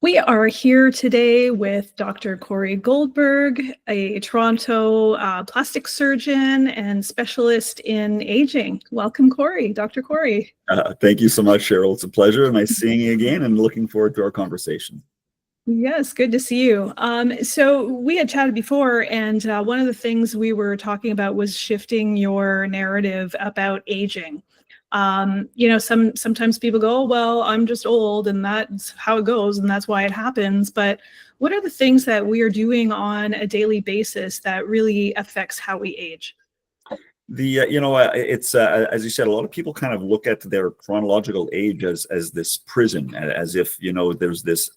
We are here today with Dr. Cory Goldberg, a Toronto plastic surgeon and specialist in aging. Welcome, Cory. Dr. Cory. Thank you so much, Cheryl. It's a pleasure. Nice seeing you again and looking forward to our conversation. Yes, good to see you. So we had chatted before, and one of the things we were talking about was shifting your narrative about aging. Sometimes people go, oh, well, I'm just old and that's how it goes and that's why it happens. But what are the things that we are doing on a daily basis that really affects how we age? It's as you said, a lot of people kind of look at their chronological age as this prison, as if there's this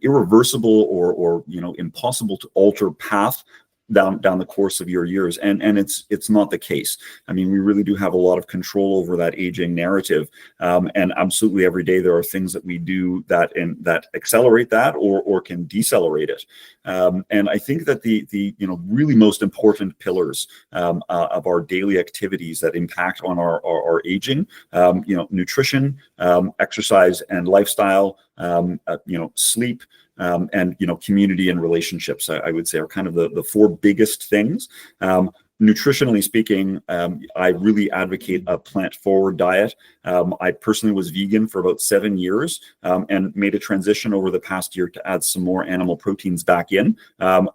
irreversible or impossible to alter path down the course of your years, and it's not the case. I mean, we really do have a lot of control over that aging narrative, and absolutely every day there are things that we do that accelerate that or can decelerate it. And I think that the really most important pillars of our daily activities that impact on our aging, nutrition, exercise and lifestyle, sleep, and community and relationships, I would say, are kind of the four biggest things. Nutritionally speaking, I really advocate a plant-forward diet. I personally was vegan for about 7 years and made a transition over the past year to add some more animal proteins back in.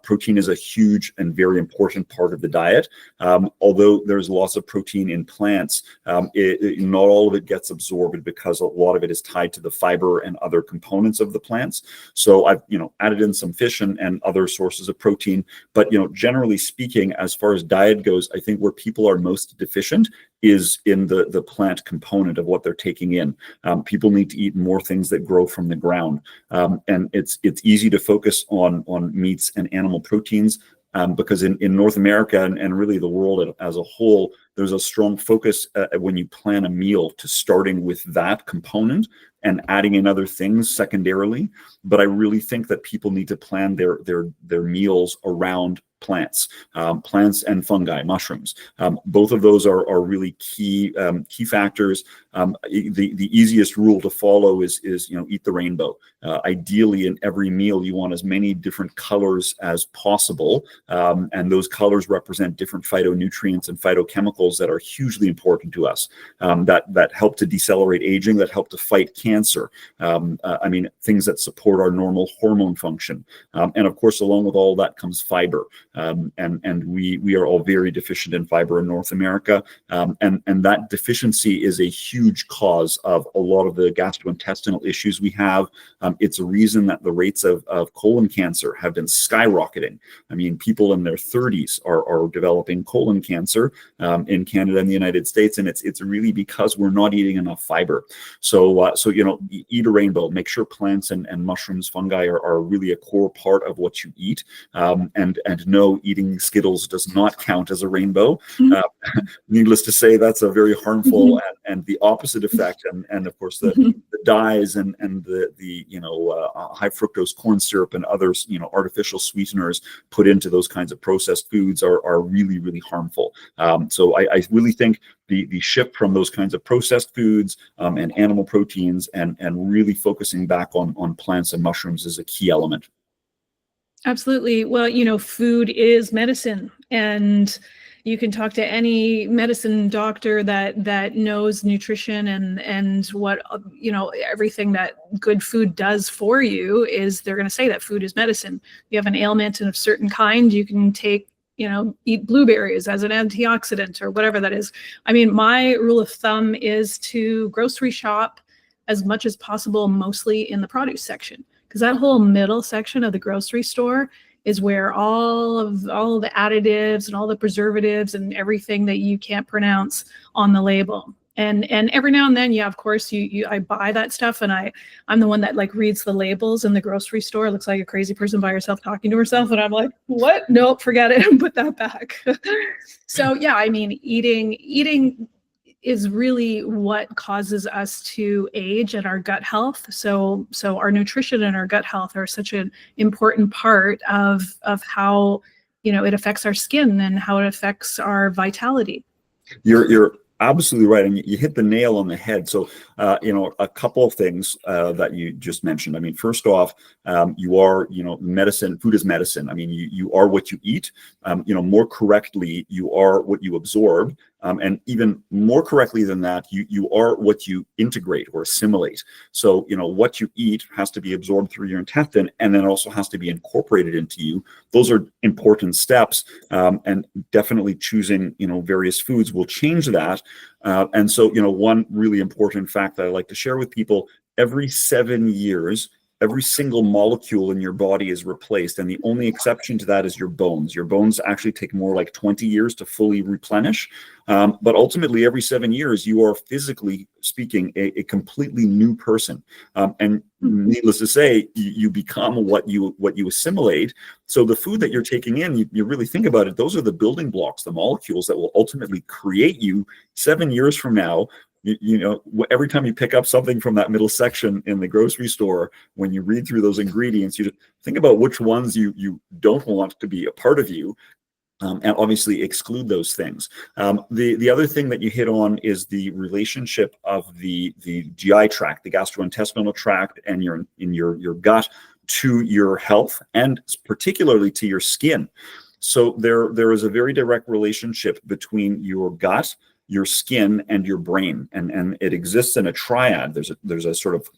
Protein is a huge and very important part of the diet. Although there's lots of protein in plants, not all of it gets absorbed because a lot of it is tied to the fiber and other components of the plants. So I've added in some fish and other sources of protein. But generally speaking, as far as diet goes, I think where people are most deficient is in the plant component of what they're taking in. People need to eat more things that grow from the ground, and it's easy to focus on meats and animal proteins, because in North America and really the world as a whole, there's a strong focus when you plan a meal to starting with that component and adding in other things secondarily. But I really think that people need to plan their meals around plants and fungi, mushrooms. Both of those are really key factors. The easiest rule to follow is eat the rainbow. Ideally, in every meal, you want as many different colors as possible, and those colors represent different phytonutrients and phytochemicals that are hugely important to us, that help to decelerate aging, that help to fight cancer. Things that support our normal hormone function, and of course, along with all that comes fiber. And we are all very deficient in fiber in North America, and that deficiency is a huge cause of a lot of the gastrointestinal issues we have. It's a reason that the rates of colon cancer have been skyrocketing. I mean, people in their 30s are developing colon cancer in Canada and the United States, and it's really because we're not eating enough fiber. So eat a rainbow. Make sure plants and mushrooms, fungi are really a core part of what you eat, and no, eating Skittles does not count as a rainbow. Needless to say, that's a very harmful and the opposite effect. And of course, the dyes and the high fructose corn syrup and others, artificial sweeteners put into those kinds of processed foods are really, really harmful. So I really think the shift from those kinds of processed foods and animal proteins and really focusing back on plants and mushrooms is a key element. Absolutely. Well, food is medicine, and you can talk to any medicine doctor that knows nutrition and what, everything that good food does for you is they're going to say that food is medicine. You have an ailment of a certain kind, you can take, eat blueberries as an antioxidant or whatever that is. I mean, my rule of thumb is to grocery shop as much as possible, mostly in the produce section, because that whole middle section of the grocery store is where all the additives and all the preservatives and everything that you can't pronounce on the label. And every now and then, yeah, of course, I buy that stuff, and I'm the one that reads the labels in the grocery store. It looks like a crazy person by herself talking to herself, and I'm like, what? Nope, forget it, and put that back. So yeah, I mean, eating is really what causes us to age and our gut health. So our nutrition and our gut health are such an important part of how it affects our skin and how it affects our vitality. You're absolutely right, and you hit the nail on the head. So a couple of things that you just mentioned. I mean, first off, you are, medicine, food is medicine. I mean, you are what you eat. More correctly, you are what you absorb. And even more correctly than that, you are what you integrate or assimilate. So, what you eat has to be absorbed through your intestine, and then also has to be incorporated into you. Those are important steps, and definitely choosing, various foods will change that. And so, one really important fact that I like to share with people: every 7 years, every single molecule in your body is replaced. And the only exception to that is your bones. Your bones actually take more like 20 years to fully replenish. But ultimately, every 7 years, you are, physically speaking, a completely new person. And needless to say, you become what you assimilate. So the food that you're taking in, you really think about it, those are the building blocks, the molecules that will ultimately create you 7 years from now. Every time you pick up something from that middle section in the grocery store, when you read through those ingredients, you just think about which ones you don't want to be a part of you, and obviously exclude those things. The other thing that you hit on is the relationship of the GI tract, the gastrointestinal tract, and your gut to your health, and particularly to your skin. So there is a very direct relationship between your gut, your skin, and your brain, and it exists in a triad. There's a sort of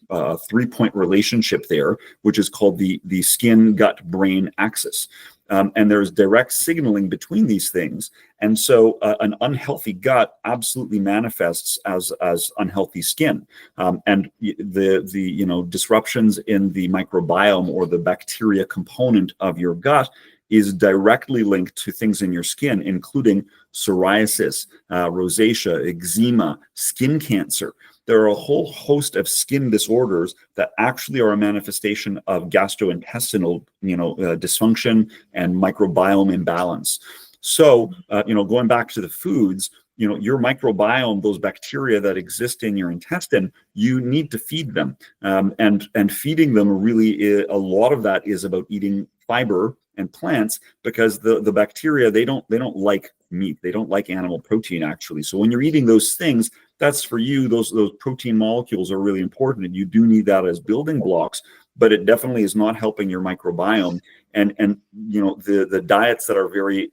3-point relationship there, which is called the skin gut brain axis. And there's direct signaling between these things. And so an unhealthy gut absolutely manifests as unhealthy skin. And the disruptions in the microbiome, or the bacteria component of your gut, is directly linked to things in your skin, including psoriasis, rosacea, eczema, skin cancer. There are a whole host of skin disorders that actually are a manifestation of gastrointestinal, dysfunction and microbiome imbalance. So, going back to the foods, your microbiome, those bacteria that exist in your intestine, you need to feed them. And feeding them, really, a lot of that is about eating fiber and plants, because the bacteria, they don't like meat. They don't like animal protein, actually. So when you're eating those things, that's for you, those protein molecules are really important, and you do need that as building blocks, but it definitely is not helping your microbiome. And the diets that are very,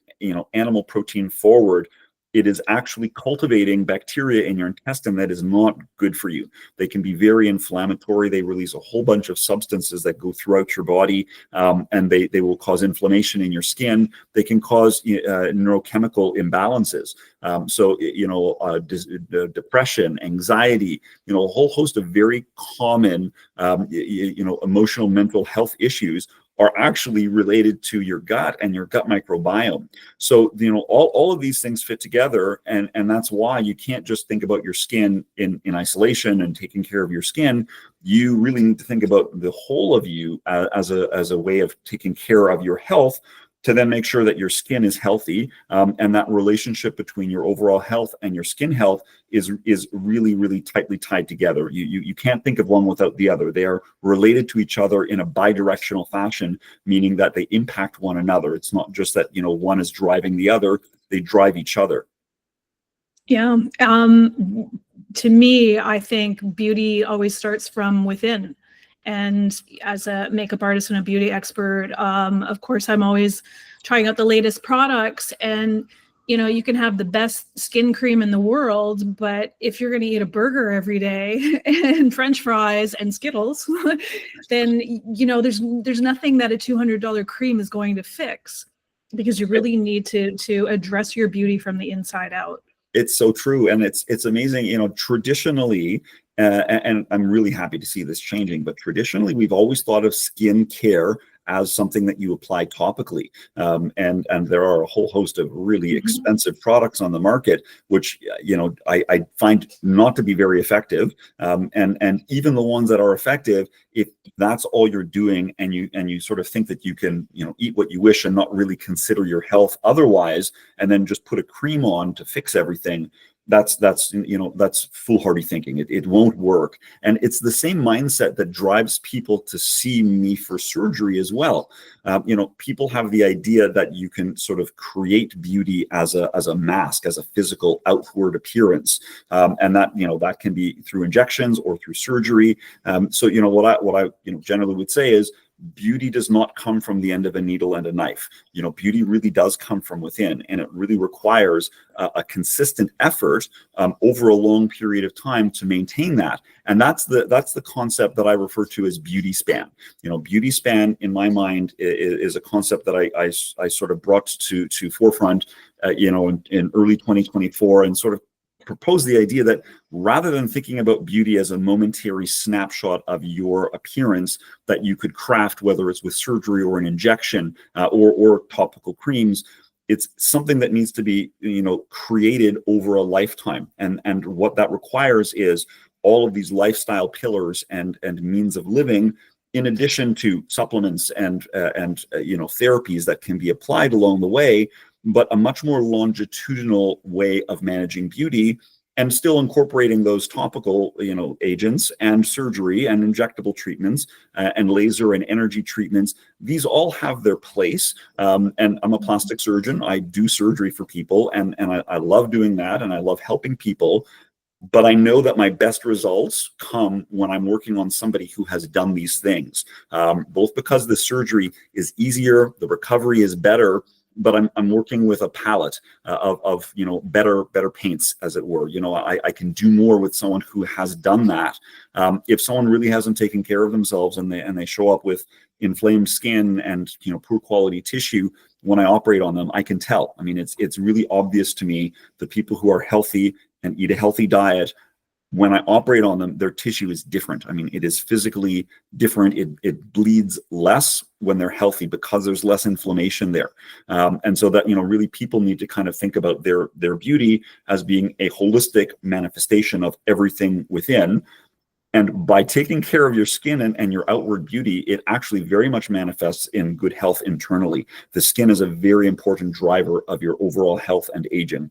animal protein forward, it is actually cultivating bacteria in your intestine that is not good for you. They can be very inflammatory. They release a whole bunch of substances that go throughout your body, and they will cause inflammation in your skin. They can cause neurochemical imbalances. Depression, anxiety, a whole host of very common, emotional, mental health issues are actually related to your gut and your gut microbiome. So, all of these things fit together, and that's why you can't just think about your skin in isolation and taking care of your skin. You really need to think about the whole of you as a way of taking care of your health, to then make sure that your skin is healthy, and that relationship between your overall health and your skin health is really, really tightly tied together. You can't think of one without the other. They are related to each other in a bidirectional fashion, meaning that they impact one another. It's not just that one is driving the other; they drive each other. Yeah. To me, I think beauty always starts from within. And as a makeup artist and a beauty expert, of course, I'm always trying out the latest products. And, you can have the best skin cream in the world, but if you're going to eat a burger every day and French fries and Skittles, then, there's nothing that a $200 cream is going to fix, because you really need to address your beauty from the inside out. It's so true. And it's amazing, traditionally, and I'm really happy to see this changing, but traditionally we've always thought of skin care as something that you apply topically. And there are a whole host of really expensive products on the market, which, I find not to be very effective. And even the ones that are effective, if that's all you're doing, and you sort of think that you can, eat what you wish and not really consider your health otherwise, and then just put a cream on to fix everything, that's foolhardy thinking. It won't work. And it's the same mindset that drives people to see me for surgery as well. People have the idea that you can sort of create beauty as a mask, as a physical outward appearance, and that can be through injections or through surgery. So what I generally would say is, beauty does not come from the end of a needle and a knife. Beauty really does come from within, and it really requires a consistent effort over a long period of time to maintain that. And that's the concept that I refer to as beauty span. Beauty span in my mind is a concept that I sort of brought to forefront, in early 2024, and sort of propose the idea that rather than thinking about beauty as a momentary snapshot of your appearance that you could craft, whether it's with surgery or an injection, or topical creams, it's something that needs to be created over a lifetime. And what that requires is all of these lifestyle pillars and means of living, in addition to supplements and therapies that can be applied along the way, but a much more longitudinal way of managing beauty, and still incorporating those topical agents and surgery and injectable treatments, and laser and energy treatments. These all have their place. And I'm a plastic surgeon. I do surgery for people, and I love doing that, and I love helping people. But I know that my best results come when I'm working on somebody who has done these things, both because the surgery is easier, the recovery is better, but I'm working with a palette of better paints, as it were. I can do more with someone who has done that. If someone really hasn't taken care of themselves and they show up with inflamed skin and poor quality tissue, when I operate on them, I can tell. I mean, it's really obvious to me that people who are healthy and eat a healthy diet, when I operate on them, their tissue is different. I mean, it is physically different. It bleeds less when they're healthy because there's less inflammation there. And so that, really people need to kind of think about their beauty as being a holistic manifestation of everything within. And by taking care of your skin and your outward beauty, it actually very much manifests in good health internally. The skin is a very important driver of your overall health and aging.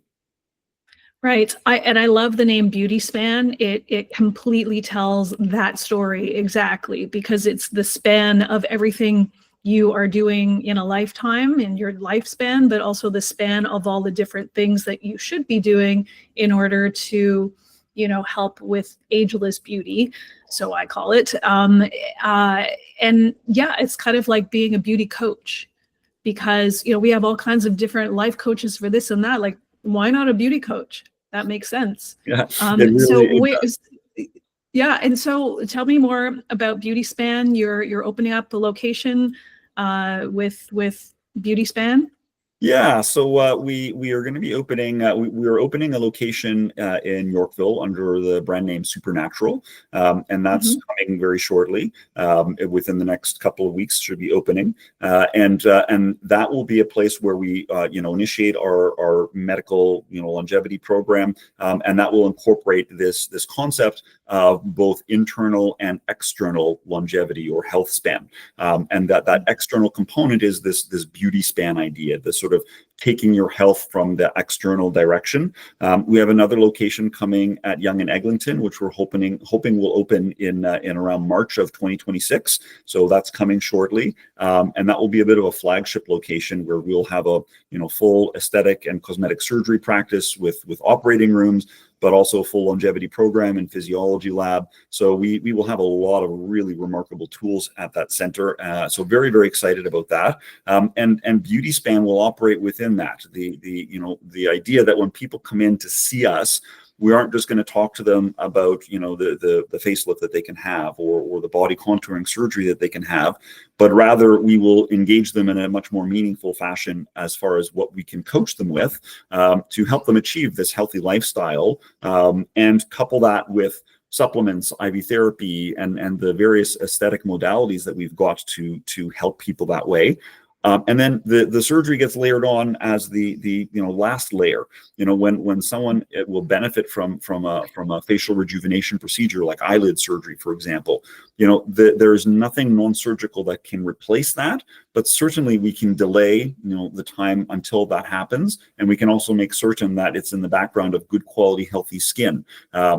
Right. I love the name Beauty Span. It completely tells that story exactly, because it's the span of everything you are doing in a lifetime, in your lifespan, but also the span of all the different things that you should be doing in order to, help with ageless beauty. So I call it. And yeah, it's kind of like being a beauty coach, because, we have all kinds of different life coaches for this and that. Like, why not a beauty coach? That makes sense. Yeah, Yeah, and so tell me more about Beauty Span. You're opening up a location with Beauty Span. Yeah, so we are going to be opening. We are opening a location in Yorkville under the brand name Supernatural, and that's coming very shortly. Within the next couple of weeks, should be opening, and that will be a place where we initiate our medical longevity program, and that will incorporate this concept of both internal and external longevity or health span, and that external component is this beauty span idea, this sort of taking your health from the external direction. We have another location coming at Yonge and Eglinton, which we're hoping will open in around March of 2026. So that's coming shortly, and that will be a bit of a flagship location where we'll have a full aesthetic and cosmetic surgery practice with operating rooms, but also a full longevity program and physiology lab. So we will have a lot of really remarkable tools at that center. So very, very excited about that. And Beauty Span will operate within that. The idea that when people come in to see us, we aren't just going to talk to them about the facelift that they can have or the body contouring surgery that they can have, but rather we will engage them in a much more meaningful fashion as far as what we can coach them with to help them achieve this healthy lifestyle, and couple that with supplements, IV therapy, and the various aesthetic modalities that we've got to help people that way. And then the surgery gets layered on as the last layer. When someone will benefit from a facial rejuvenation procedure like eyelid surgery, for example, There's nothing non-surgical that can replace that, but certainly we can delay, the time until that happens. And we can also make certain that it's in the background of good quality, healthy skin,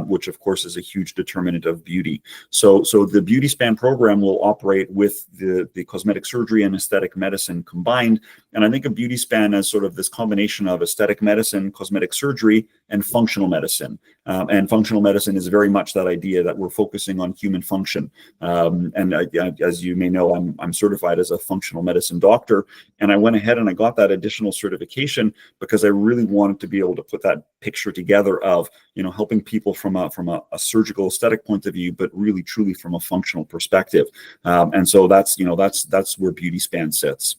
which of course is a huge determinant of beauty. So the Beauty Span program will operate with the cosmetic surgery and aesthetic medicine combined. And I think of Beauty Span as sort of this combination of aesthetic medicine, cosmetic surgery, and functional medicine. And functional medicine is very much that idea that we're focusing on human function. As you may know, I'm certified as a functional medicine doctor, and I went ahead and I got that additional certification because I really wanted to be able to put that picture together of, helping people from a surgical aesthetic point of view, but really truly from a functional perspective. And so that's where Beauty Span sits.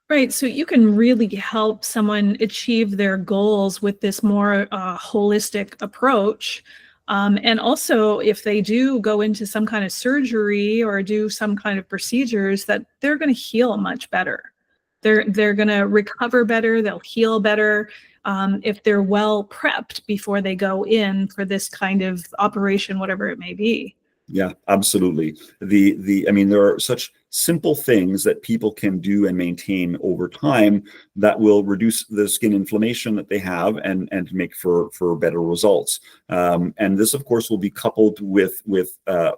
Right. So you can really help someone achieve their goals with this more holistic approach. And also, if they do go into some kind of surgery or do some kind of procedures, that they're going to heal much better. They're going to recover better. They'll heal better if they're well prepped before they go in for this kind of operation, whatever it may be. Yeah, absolutely. There are such simple things that people can do and maintain over time that will reduce the skin inflammation that they have and make for better results. And this, of course, will be coupled with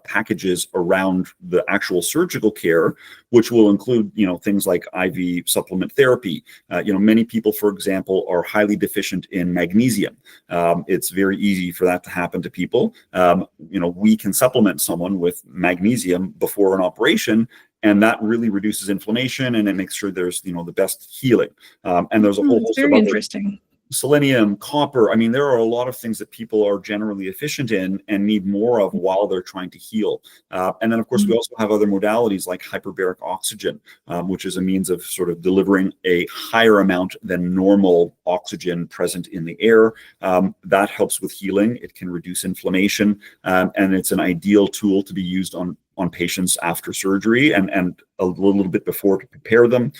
packages around the actual surgical care, which will include, things like IV supplement therapy. Many people, for example, are highly deficient in magnesium. It's very easy for that to happen to people. We can supplement someone with magnesium before an operation, and that really reduces inflammation and it makes sure there's, the best healing. And there's a whole host of very other interesting. selenium, copper. There are a lot of things that people are generally efficient in and need more of while they're trying to heal. And then, of course, we also have other modalities like hyperbaric oxygen, which is a means of sort of delivering a higher amount than normal oxygen present in the air. That helps with healing. It can reduce inflammation, and it's an ideal tool to be used on patients after surgery and a little bit before to prepare them.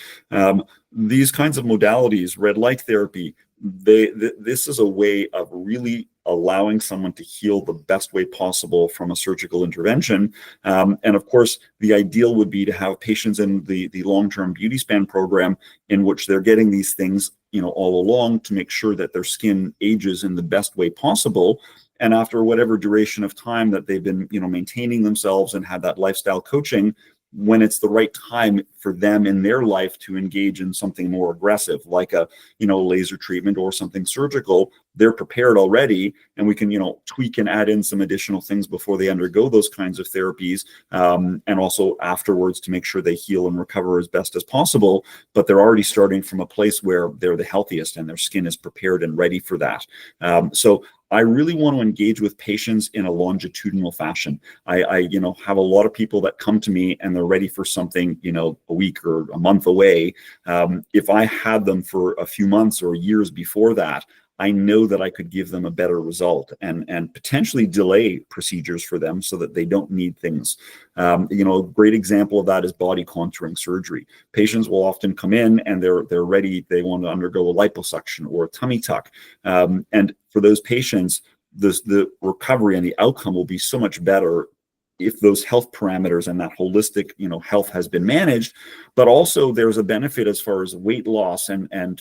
These kinds of modalities, red light therapy, this is a way of really allowing someone to heal the best way possible from a surgical intervention. And of course, the ideal would be to have patients in the long-term Beauty Span program in which they're getting these things, all along to make sure that their skin ages in the best way possible. And after whatever duration of time that they've been, maintaining themselves and had that lifestyle coaching, when it's the right time for them in their life to engage in something more aggressive, like a, laser treatment or something surgical, they're prepared already, and we can, tweak and add in some additional things before they undergo those kinds of therapies, and also afterwards to make sure they heal and recover as best as possible. But they're already starting from a place where they're the healthiest and their skin is prepared and ready for that. So I really want to engage with patients in a longitudinal fashion. I have a lot of people that come to me and they're ready for something, a week or a month away. If I had them for a few months or years before that, I know that I could give them a better result and potentially delay procedures for them so that they don't need things. A great example of that is body contouring surgery. Patients will often come in and they're ready. They want to undergo a liposuction or a tummy tuck. And for those patients, the recovery and the outcome will be so much better if those health parameters and that holistic, health has been managed. But also there's a benefit as far as weight loss and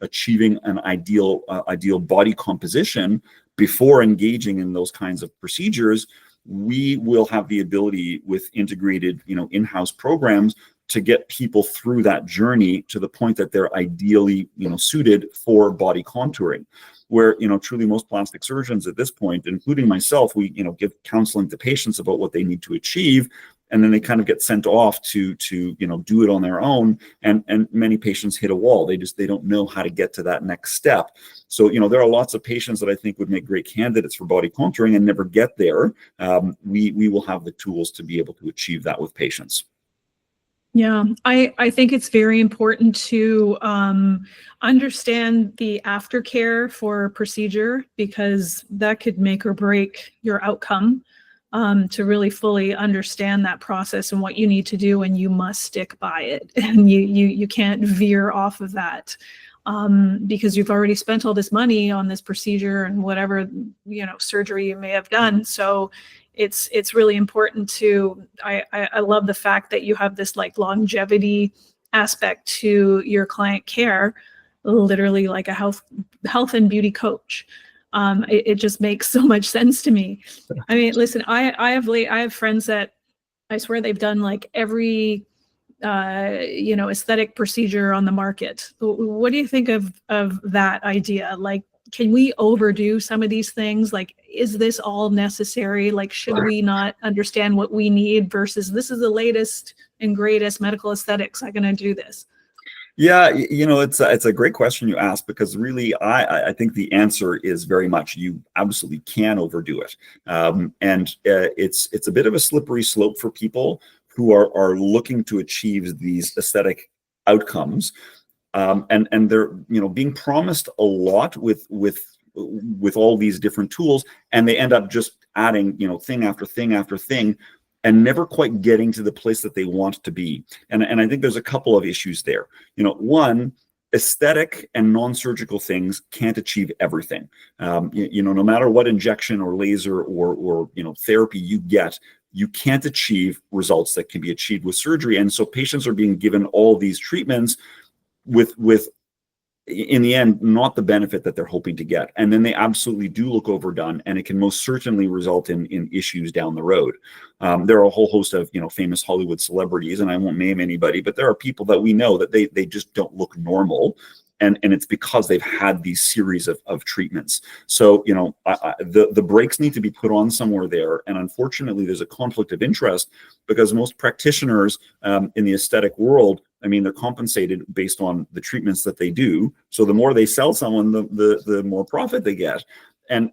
achieving an ideal body composition before engaging in those kinds of procedures. We will have the ability with integrated, in-house programs to get people through that journey to the point that they're ideally, suited for body contouring. Where, truly most plastic surgeons at this point, including myself, we, give counseling to patients about what they need to achieve. And then they kind of get sent off to do it on their own. And many patients hit a wall. They don't know how to get to that next step. So, there are lots of patients that I think would make great candidates for body contouring and never get there. We will have the tools to be able to achieve that with patients. Yeah, I think it's very important to understand the aftercare for a procedure, because that could make or break your outcome. To really fully understand that process and what you need to do, and you must stick by it, and you can't veer off of that, because you've already spent all this money on this procedure and whatever surgery you may have done. So it's really important to, I love the fact that you have this like longevity aspect to your client care, literally like a health and beauty coach. It just makes so much sense to me. I mean, listen, I have friends that I swear they've done like every aesthetic procedure on the market. What do you think of that idea? Like, can we overdo some of these things? Like, is this all necessary? Like, should we not understand what we need versus this is the latest and greatest medical aesthetics, I'm going to do this? Yeah, it's a great question you ask, because really I think the answer is very much you absolutely can overdo it, and it's a bit of a slippery slope for people who are looking to achieve these aesthetic outcomes, and they're being promised a lot with all these different tools, and they end up just adding thing after thing after thing, and never quite getting to the place that they want to be. And I think there's a couple of issues there. One, aesthetic and non-surgical things can't achieve everything. No matter what injection or laser or therapy you get, you can't achieve results that can be achieved with surgery. And so patients are being given all these treatments with in the end, not the benefit that they're hoping to get. And then they absolutely do look overdone, and it can most certainly result in issues down the road. There are a whole host of, famous Hollywood celebrities, and I won't name anybody, but there are people that we know that they just don't look normal. And it's because they've had these series of treatments. So, the brakes need to be put on somewhere there. And unfortunately, there's a conflict of interest, because most practitioners in the aesthetic world, I mean, they're compensated based on the treatments that they do. So the more they sell someone, the more profit they get. And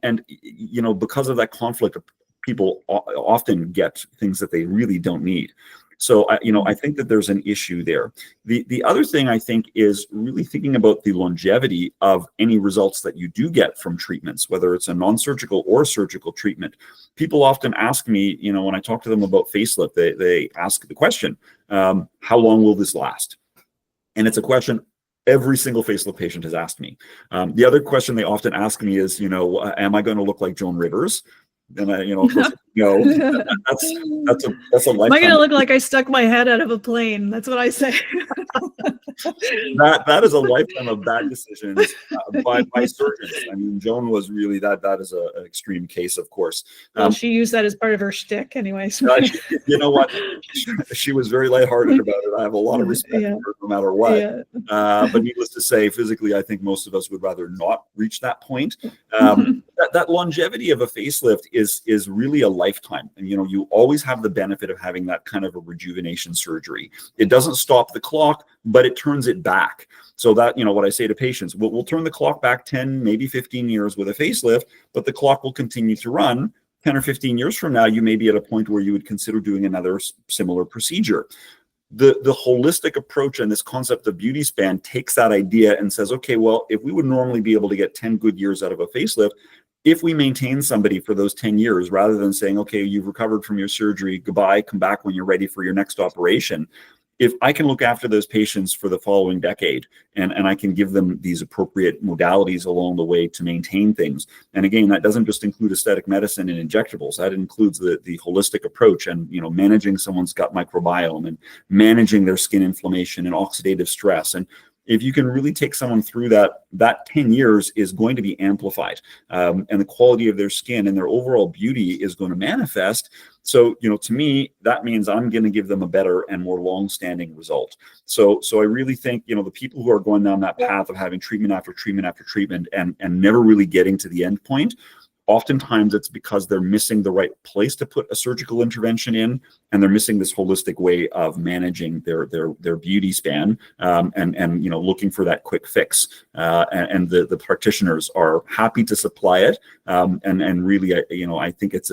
because of that conflict, people often get things that they really don't need. So, I think that there's an issue there. The other thing I think is really thinking about the longevity of any results that you do get from treatments, whether it's a non-surgical or surgical treatment. People often ask me, when I talk to them about facelift, they ask the question, how long will this last? And it's a question every single facelift patient has asked me. The other question they often ask me is, am I going to look like Joan Rivers? And of course, that's a lifetime. Am I going to look like I stuck my head out of a plane? That's what I say. that is a lifetime of bad decisions by surgeons. I mean, Joan was really that is an extreme case, of course. Well, she used that as part of her shtick, anyways. You know what? She was very lighthearted about it. I have a lot of respect for her, no matter what. Yeah. But needless to say, physically, I think most of us would rather not reach that point. That longevity of a facelift is really a lifetime, and you always have the benefit of having that kind of a rejuvenation surgery. It doesn't stop the clock, but it turns it back. So that, what I say to patients, we'll turn the clock back 10, maybe 15 years with a facelift, but the clock will continue to run. 10 or 15 years from now, you may be at a point where you would consider doing another similar procedure. The holistic approach and this concept of beauty span takes that idea and says, okay, well, if we would normally be able to get 10 good years out of a facelift, if we maintain somebody for those 10 years, rather than saying, okay, you've recovered from your surgery, goodbye, come back when you're ready for your next operation. If I can look after those patients for the following decade, and I can give them these appropriate modalities along the way to maintain things. And again, that doesn't just include aesthetic medicine and injectables. That includes the holistic approach and, managing someone's gut microbiome and managing their skin inflammation and oxidative stress. And if you can really take someone through that 10 years is going to be amplified, and the quality of their skin and their overall beauty is going to manifest. So, to me, that means I'm going to give them a better and more long-standing result. So I really think, the people who are going down that path of having treatment after treatment after treatment and never really getting to the end point, oftentimes it's because they're missing the right place to put a surgical intervention in, and they're missing this holistic way of managing their beauty span, and looking for that quick fix. And the practitioners are happy to supply it, and really, I think it's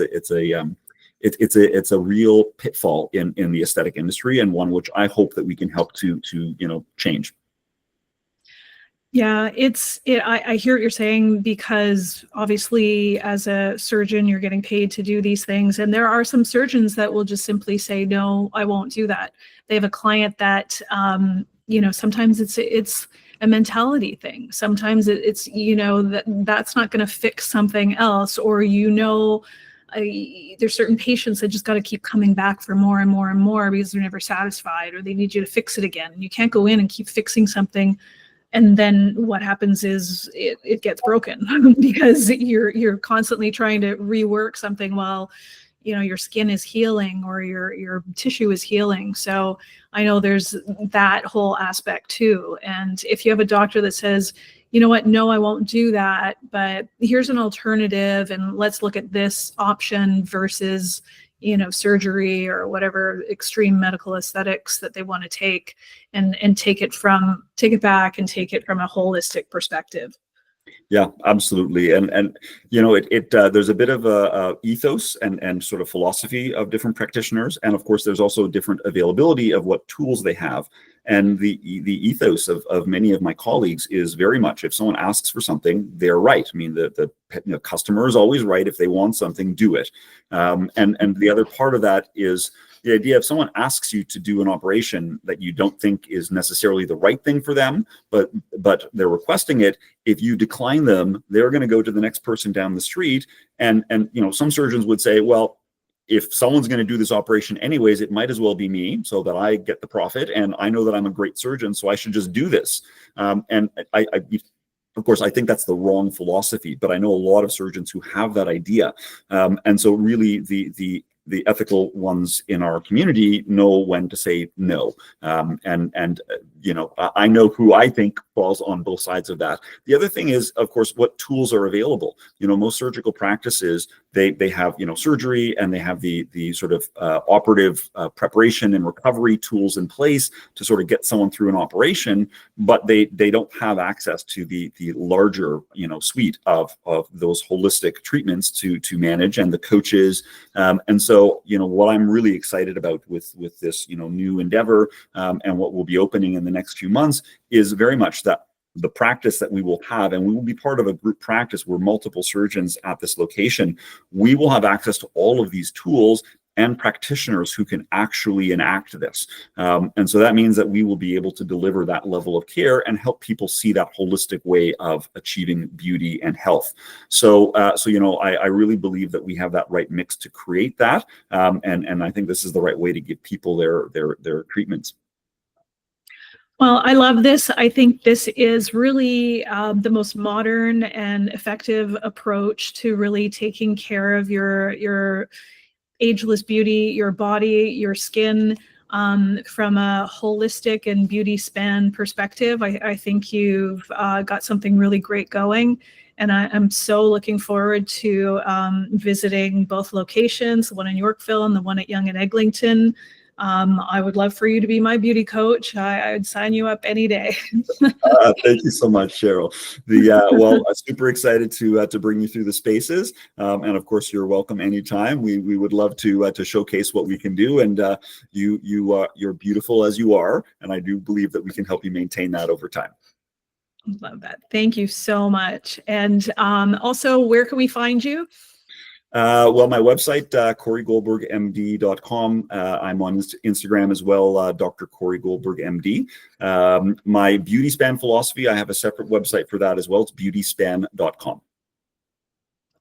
a real pitfall in the aesthetic industry, and one which I hope that we can help to change. Yeah, I hear what you're saying, because obviously as a surgeon, you're getting paid to do these things. And there are some surgeons that will just simply say, no, I won't do that. They have a client that, sometimes it's a mentality thing. Sometimes it's that's not going to fix something else, or, there's certain patients that just got to keep coming back for more and more and more because they're never satisfied, or they need you to fix it again. You can't go in and keep fixing something, and then what happens is it gets broken because you're constantly trying to rework something while your skin is healing or your tissue is healing. So I know there's that whole aspect too. And if you have a doctor that says, you know what, no, I won't do that, but here's an alternative, and let's look at this option versus, surgery or whatever extreme medical aesthetics that they want to take, and take it back and take it from a holistic perspective. Yeah, absolutely. And there's a bit of a ethos and sort of philosophy of different practitioners. And of course, there's also different availability of what tools they have. And the ethos of many of my colleagues is very much, if someone asks for something, they're right. I mean, the customer is always right. If they want something, do it. And the other part of that is the idea, if someone asks you to do an operation that you don't think is necessarily the right thing for them, but they're requesting it, if you decline them, they're going to go to the next person down the street. And some surgeons would say, well, if someone's going to do this operation anyways, it might as well be me, so that I get the profit, and I know that I'm a great surgeon, so I should just do this. And of course, I think that's the wrong philosophy, but I know a lot of surgeons who have that idea. And so really the ethical ones in our community know when to say no. I know who I think falls on both sides of that. The other thing is, of course, what tools are available. Most surgical practices, they have, surgery, and they have the sort of operative preparation and recovery tools in place to sort of get someone through an operation, but they don't have access to the larger, suite of those holistic treatments to manage, and the coaches. And so, what I'm really excited about with this, new endeavor, and what will be opening in the next few months, is very much that the practice that we will have, and we will be part of a group practice where multiple surgeons at this location, we will have access to all of these tools and practitioners who can actually enact this. And so that means that we will be able to deliver that level of care and help people see that holistic way of achieving beauty and health. So I really believe that we have that right mix to create that. And I think this is the right way to give people their treatments. Well, I love this. I think this is really the most modern and effective approach to really taking care of your ageless beauty, your body, your skin, from a holistic and beauty span perspective. I think you've got something really great going. And I'm so looking forward to visiting both locations, the one in Yorkville and the one at Yonge and Eglinton. I would love for you to be my beauty coach. I would sign you up any day. Thank you so much, Cheryl. I'm super excited to bring you through the spaces, and of course, you're welcome anytime. We would love to showcase what we can do, and you're beautiful as you are, and I do believe that we can help you maintain that over time. Love that. Thank you so much. And also, where can we find you? My website, CoryGoldbergMD.com. I'm on Instagram as well, Dr. Cory Goldberg MD. My beauty span philosophy, I have a separate website for that as well. It's beautyspan.com.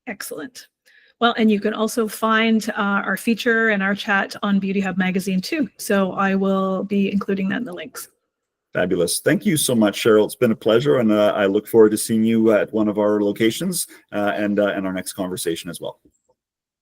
Excellent. Well, and you can also find our feature and our chat on Beauty Hub magazine too. So I will be including that in the links. Fabulous. Thank you so much, Cheryl. It's been a pleasure, and I look forward to seeing you at one of our locations and our next conversation as well.